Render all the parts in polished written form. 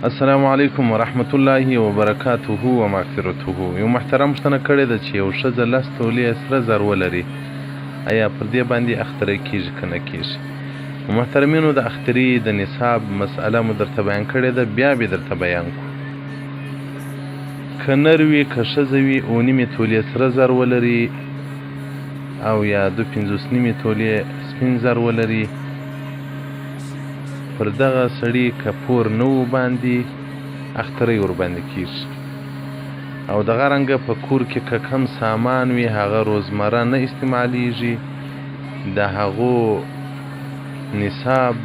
السلام علیکم ورحمت الله وبرکاته و مغفرته. یو محترم پوښتنه کړې ده چې یو ښځه 10 تولې سره زر ولري، آیا پر دې باندې اختری کیږي که نه کیږي؟ محترمینو، د اختري د نصاب مسئله مو درته بیان کړې ده، بیا به درته بیان کړو. که نر وي که ښځه وي 9 تولې سره زر ولري او یا 2.5 تولې سپین زر ولري، پر دغه سړي که پور نه و باندې اختری ورباندې کیږي. او دغه رنګه په کور کې که کم سامان وي هغه روزمره نه استعمالیږي، د هغو نصاب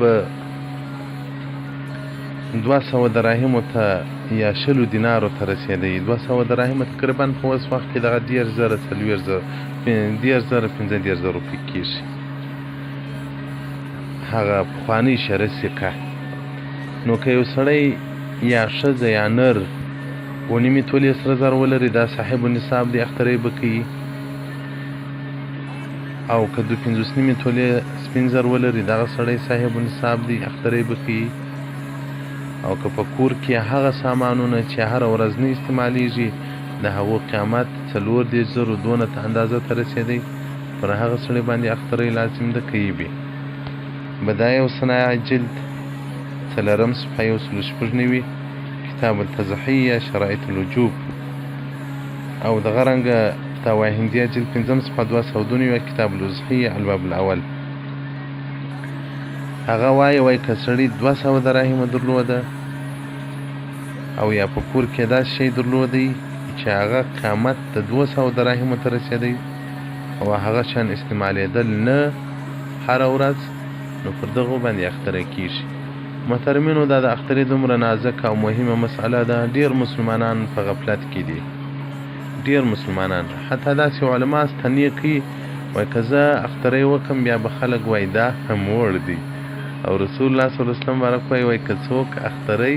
200 دراهمو ته یا 20 دینارو ته رسېدی. 200 دراهم تقریبا په اوس وخت کې دغه 10,000 روپۍ کیږي. هغه پخوانۍ شرع سکه. نو که یو سړی یا ښځه یا نر 9 تولې سره زر ولري، دا صاحب النصاب دی، اختری به کوي. او که 2.5 تولې سپین زر ولري، دغه سړی صاحب النصاب دی، اختری به کوي. او که په کور کې هغه سامانونه چې هره ورځ نه استعمالیږي، د هغو قیمت 4,000 دونه ته اندازه ته رسېدی، پر هغه سړی باندې اختری لازم ده، کوي به. بدایع و صنایع جلد 4 صفحه 196 کتاب التضحیه شرائط الوجوب. او دغه رنګه فتاوی هندیه جلد 5 صفحه 202 کتاب الاضحیه الباب الاول. هغه وایي که سړي 200 دراهم درلوده او یا په کور کې داسې شی درلودی چې هغه قیمت د 200 دراهمو ته رسېدی او هغه شان استعمالېدل نه هره ورځ، نو پر دغو باندې اختری کیږي. محترمینو، دا د اختری دومره نازک او مهمه مسئله ده، ډیر مسلمانان په غفلت کې دي. ډیر مسلمانان حتی داسې علما ستنې کوي، وایي که زه اختری وکړم بیا به خلک وایي دا هم وړ دی. او رسول الله صلی الله علیه وسلم بارک وایي که څوک اختری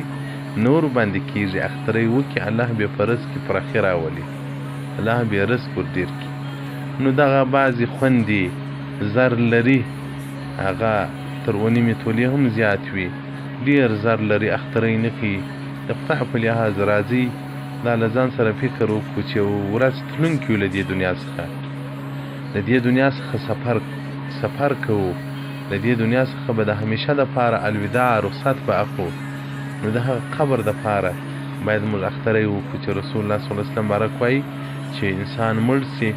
نور باندې کیږي، اختری وکړي، الله به په رزق کې پراخي راولي، الله به رزق ور ډیر کړي. نو دغه بعضې خوندې زر لري، هغه تر 9 تولې هم زیات وي، ډېر زر لري، اختری نه کوي. د قطع په لحاظ راځي دا له ځان سره فکر وکړو چې ورځ تلونکي یو له دې دنیا څخه، د دې دنیا څخه سفر کوو، د دې دنیا څخه به د همیشه دپاره الوداع رخصت به اخلو. نو د هغه قبر دپاره باید موږ اختری وکړو چې رسول الله صلی الله علیه وسلم بارک وایي چې انسان مړ سي،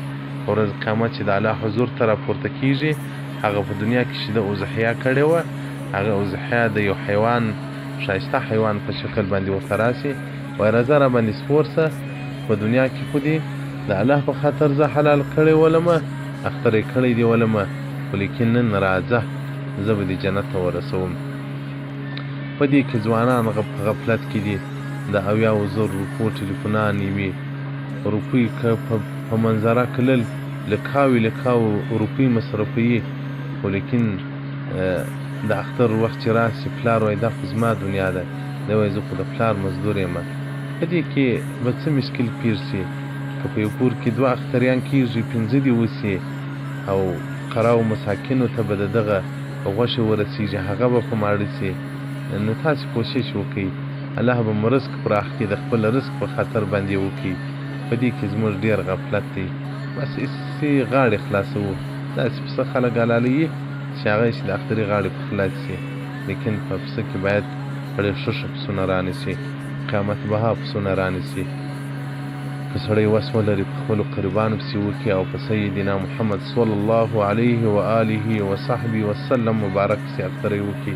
ورځ قیامت چې د الله حضور ته راپورته کیږي، هغه په دنیا کې چې د اضحیه کړې وه، هغه اضحیه د یو حیوان، ښایسته حیوان په شکل باندې ورته راسي، وایي راځه را باندې سپور سه، په دنیا کې خو دې د الله په خاطر زه حلال کړی ولمه، اختری کړی دې ولمه، خو لیکن نن راځه زه به دې جنت ته ورسوم. په دې کې ځوانان په غفلت کې دي، د 80,000 روپو ټلیفونان وي، روپۍ که په منظره کلل لکاو روپۍ مصرفوي، خو لیکن د اختر وخت چې راسي پلار وایي دا خو زما دنیا ده، دی وایي زه خو د پلار مزدور یم. په دې کې به څه مشکل پېښ شي؟ که په یو کور کې 2 اختریان کېږي، 5 دې وسي او قراو مساکینو ته به د دغه غوښې ورسېږي، هغه به په ماړه سي. نو تاسې کوشش وکړئ، الله به مو رزق پراخ کړي، د خپل رزق په خاطر باندې وکړئ. په دې کې زموږ ډېر غفلت دی، بس اسې غاړې خلاصوو. داسې پسه خلک حلالوي چې هغه چې د اختري غاړې په خلاص سي، لیکن په پسه کې باید ډېر ښه پسونه رانیسي، قیمت بها پسونه رانیسي. که سړی وس ولري په خپلو قریبانو پسې وکړي او په سیدنا محمد صلی الله علیه و آله و صحبه وسلم مبارک پسې اختری وکړي،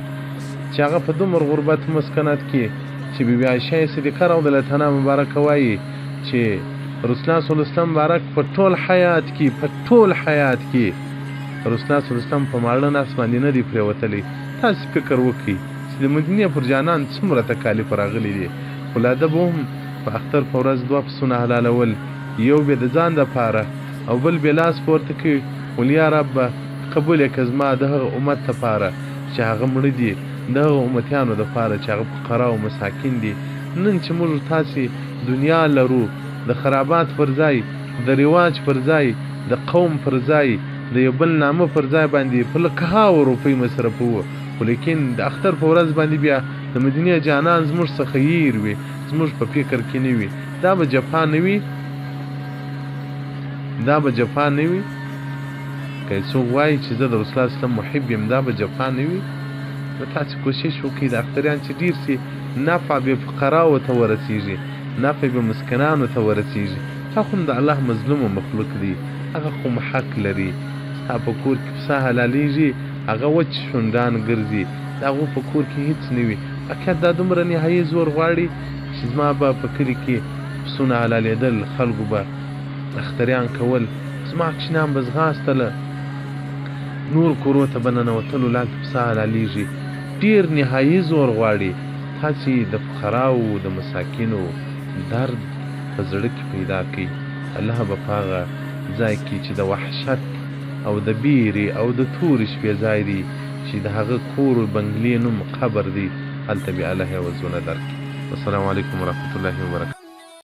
چې هغه په دومره غربت مسکنت کې چې بیبي عایشه صدیقه رضی الله عنها مبارکه وایي چې رسول الله صلی الله علیه وسلم مبارک په ټول حیات کې رسول الله صلی الله علیه وسلم په ماړه ناس باندې نه دی پرېوتلی. تاسې فکر وکړئ چې د مدینې پر جانان څومره تکالیف راغلی دي، خو لاده به هم په اختر په ورځ 2 پسونه حلالول، یو به د ځان دپاره او بل به لاس پورته کوي، ول یا ربه قبول یې که زما د هغه امت دپاره چې هغه مړه دي، د هغه امتیانو دپاره چې هغه فقرا او مساکین دي. نن چې موږ تاسې دنیا لرو، د خرابات پر ځای، د رواج پر ځای، د قوم پر ځای، د یو بل نامه پر ځای باندې په لکهاو روپۍ مصرفوو، خو لیکن د اختر په ورځ باندې بیا د مدینې جانان زموږ څخه هیر وي، زموږ په فکر کې نه وي، دا به جفا نه وي؟ دا به جفا نه وي؟ که څوک وایي چې زه د رسول الله اسلام محب یم، دا به جفا نه وي؟ نو تاسې کوشش وکړئ د اختریان چې ډېر سي نفع به فقراو ته ورسېږي، نفع به مسکینانو ته ورسېږي. تا خو د الله مظلومه مخلوق دی، هغه خو حق لري. ستا په کور کې پسه حلالېږي، هغه وچ شونډان ګرځي، د هغو په کور کې هېڅ نه وي. واقعیت دا دومره نهایي زور غواړي چې زما به په کلي کې پسونه حلالېدل، خلکو به اختریان کول، زما کشنان به ځغاستله، نور کورو ته به ننوتلو، لالته پسه حلالېږي. ډېر نهایي زور غواړي. تاسې د فقراو د مساکینو درد په زړه کې پیدا کړئ. الله به په هغه ځای کې چې د وحشت او د بیرې او د تورې شپې ځای دی، چې د هغه کور بنګلې نوم قبر دی، هلته به الله یې وزرونه درکړي. السلام علیکم ورحمة الله وبرکاته.